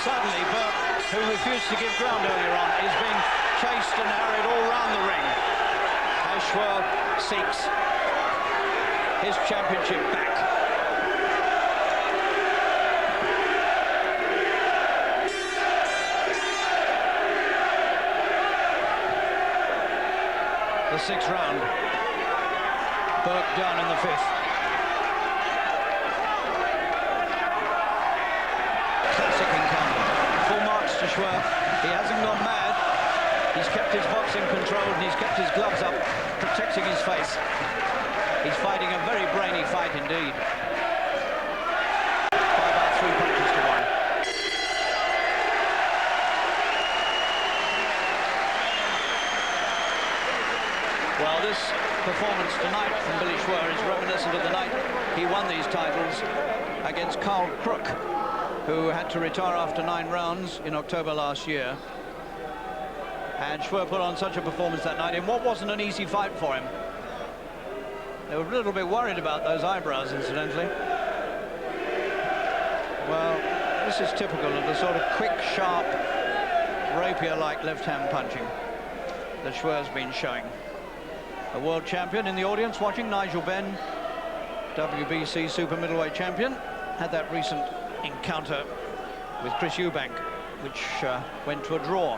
Suddenly, Burke, who refused to give ground earlier on, is being chased and harried all round the ring as Schwer seeks his championship back. The sixth round. Burke down in the fifth. Classic encounter. Full marks to Schwer. He hasn't gone mad. He's kept his boxing controlled and he's kept his gloves up, protecting his face. He's fighting a very brainy fight indeed. By about 3 punches to 1. Well, this performance tonight from Billy Schwer is reminiscent of the night he won these titles against Carl Crook, who had to retire after 9 rounds in October last year. And Schwer put on such a performance that night in what wasn't an easy fight for him. They were a little bit worried about those eyebrows, incidentally. Well, this is typical of the sort of quick, sharp, rapier-like left-hand punching that Schwer's been showing. A world champion in the audience watching, Nigel Benn, WBC super middleweight champion, had that recent encounter with Chris Eubank, which went to a draw.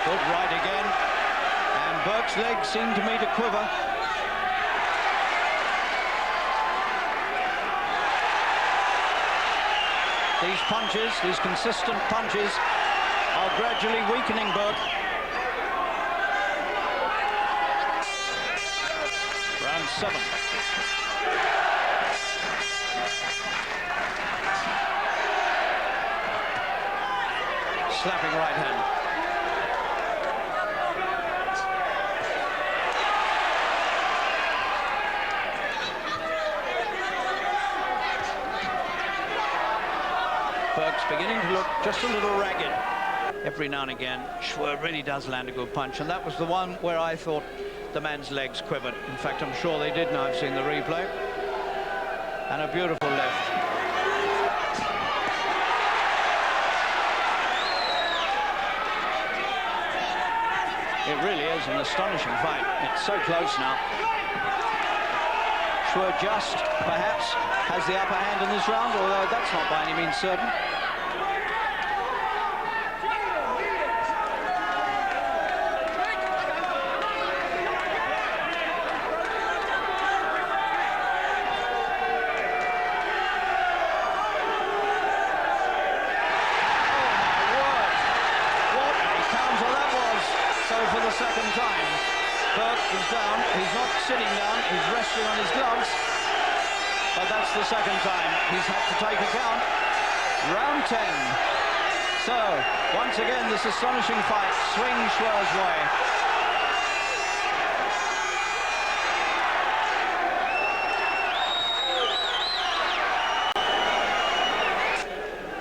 Good right again, and Burke's legs seem to me to quiver. These punches, these consistent punches, are gradually weakening Burke. Round 7. Slapping right hand. Burke's beginning to look just a little ragged. Every now and again, Schwer really does land a good punch, and that was the one where I thought the man's legs quivered. In fact, I'm sure they did now I've seen the replay. And a beautiful left. It really is an astonishing fight. It's so close now. Schwer just, perhaps, has the upper hand in this round, although that's not by any means certain. For the second time, Burke is down. He's not sitting down, he's resting on his gloves, but that's the second time he's had to take a count. Round 10. So once again this astonishing fight swings Schwer's way.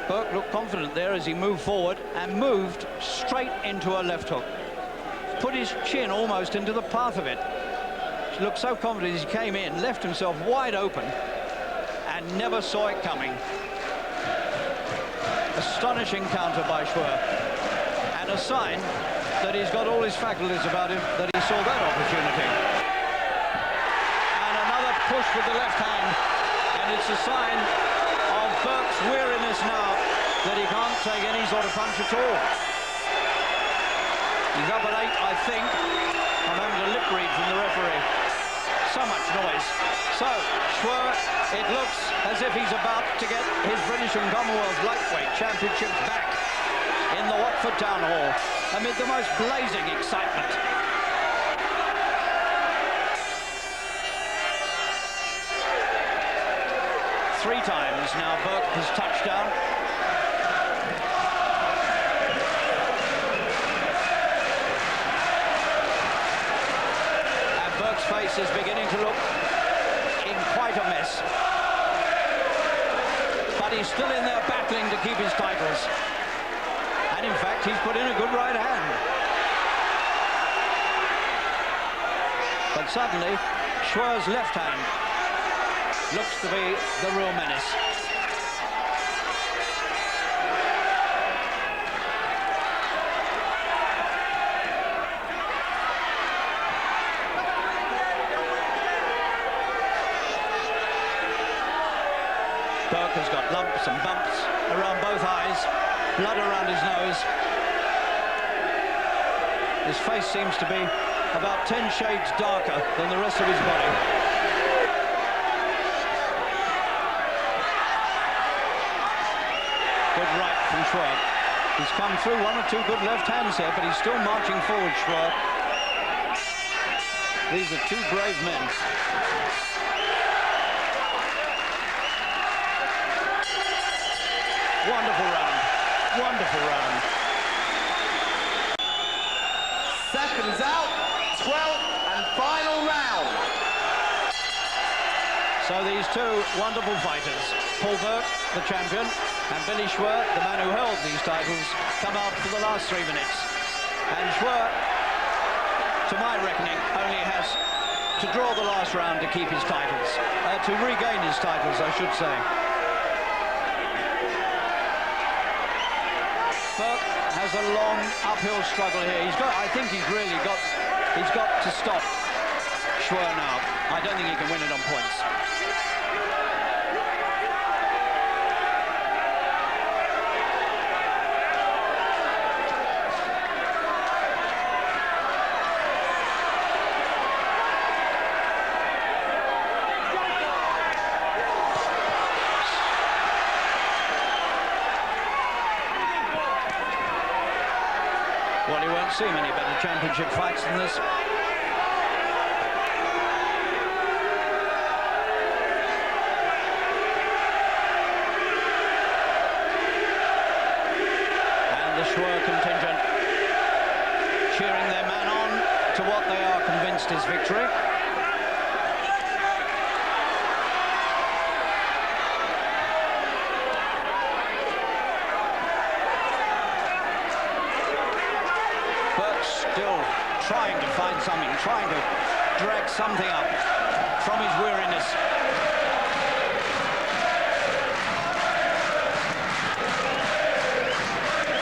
Burke looked confident there as he moved forward and moved straight into a left hook. Put his chin almost into the path of it. He looked so confident as he came in, left himself wide open, and never saw it coming. Astonishing counter by Schwer, and a sign that he's got all his faculties about him, that he saw that opportunity. And another push with the left hand, and it's a sign of Burke's weariness now, that he can't take any sort of punch at all. He's up at 8, I think. I'm having a lip read from the referee. So much noise. So, Schwer, it looks as if he's about to get his British and Commonwealth lightweight championships back in the Watford Town Hall amid the most blazing excitement. Three times now Burke has touched down. Burke's face is beginning to look in quite a mess. But he's still in there battling to keep his titles. And in fact, he's put in a good right hand. But suddenly, Schwer's left hand looks to be the real menace. Burke has got lumps and bumps around both eyes, blood around his nose. His face seems to be about 10 shades darker than the rest of his body. Good right from Schwer. He's come through one or two good left hands here, but he's still marching forward, Schwer. These are two brave men. Wonderful round. Wonderful round. Seconds out, 12th and final round. So these two wonderful fighters, Paul Burke, the champion, and Billy Schwer, the man who held these titles, come out for the last 3 minutes. And Schwer, to my reckoning, only has to draw the last round to keep his titles, to regain his titles, I should say. Burke has a long uphill struggle here. I think he's got to stop Schwer now. I don't think he can win it on points. Well, you won't see many better championship fights than this. And the Schwer contingent cheering their man on to what they are convinced is victory. Still trying to find something, trying to drag something up from his weariness.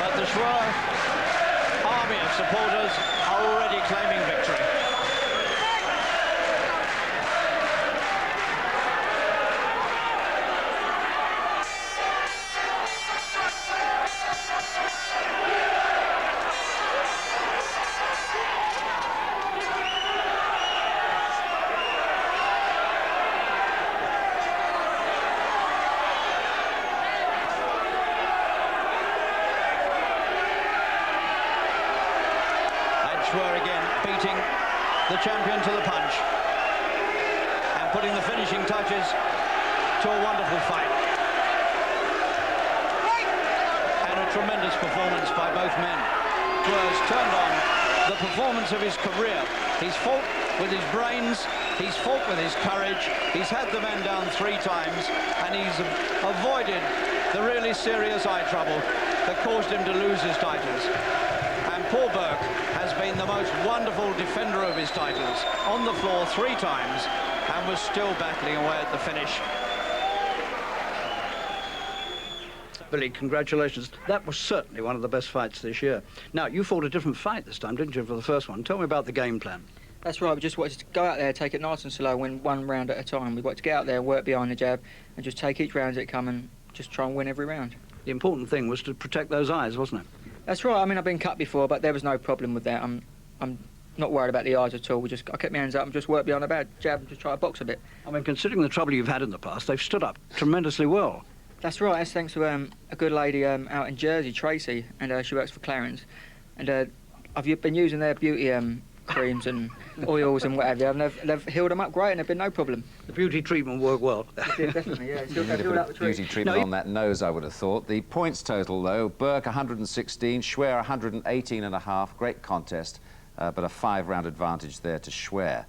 But the Schwer army of supporters are already claiming victory. Schwer again beating the champion to the punch and putting the finishing touches to a wonderful fight. And a tremendous performance by both men. Schwer's turned on the performance of his career. He's fought with his brains, he's fought with his courage, he's had the man down 3 times, and he's avoided the really serious eye trouble that caused him to lose his titles. And Paul Burke has been the most wonderful defender of his titles, on the floor 3 times, and was still battling away at the finish. Billy, congratulations. That was certainly one of the best fights this year. Now, you fought a different fight this time, didn't you, for the first one? Tell me about the game plan. That's right, we just wanted to go out there, take it nice and slow, win 1 round at a time. We wanted to get out there, work behind the jab, and just take each round as it come and just try and win every round. The important thing was to protect those eyes, wasn't it? That's right. I mean, I've been cut before, but there was no problem with that. I'm not worried about the eyes at all. I kept my hands up and just worked behind the jab and just try to box a bit. I mean, considering the trouble you've had in the past, they've stood up tremendously well. That's right. That's thanks to a good lady out in Jersey, Tracy, and she works for Clarence. And I've been using their beauty creams and oils and whatever, and they've healed them up great, and there've been no problem. The beauty treatment worked well. Yeah, definitely, yeah. You need a bit of beauty treatment on that nose, I would have thought. The points total, though, Burke 116, Schwer 118.5, great contest, but a 5-round advantage there to Schwer.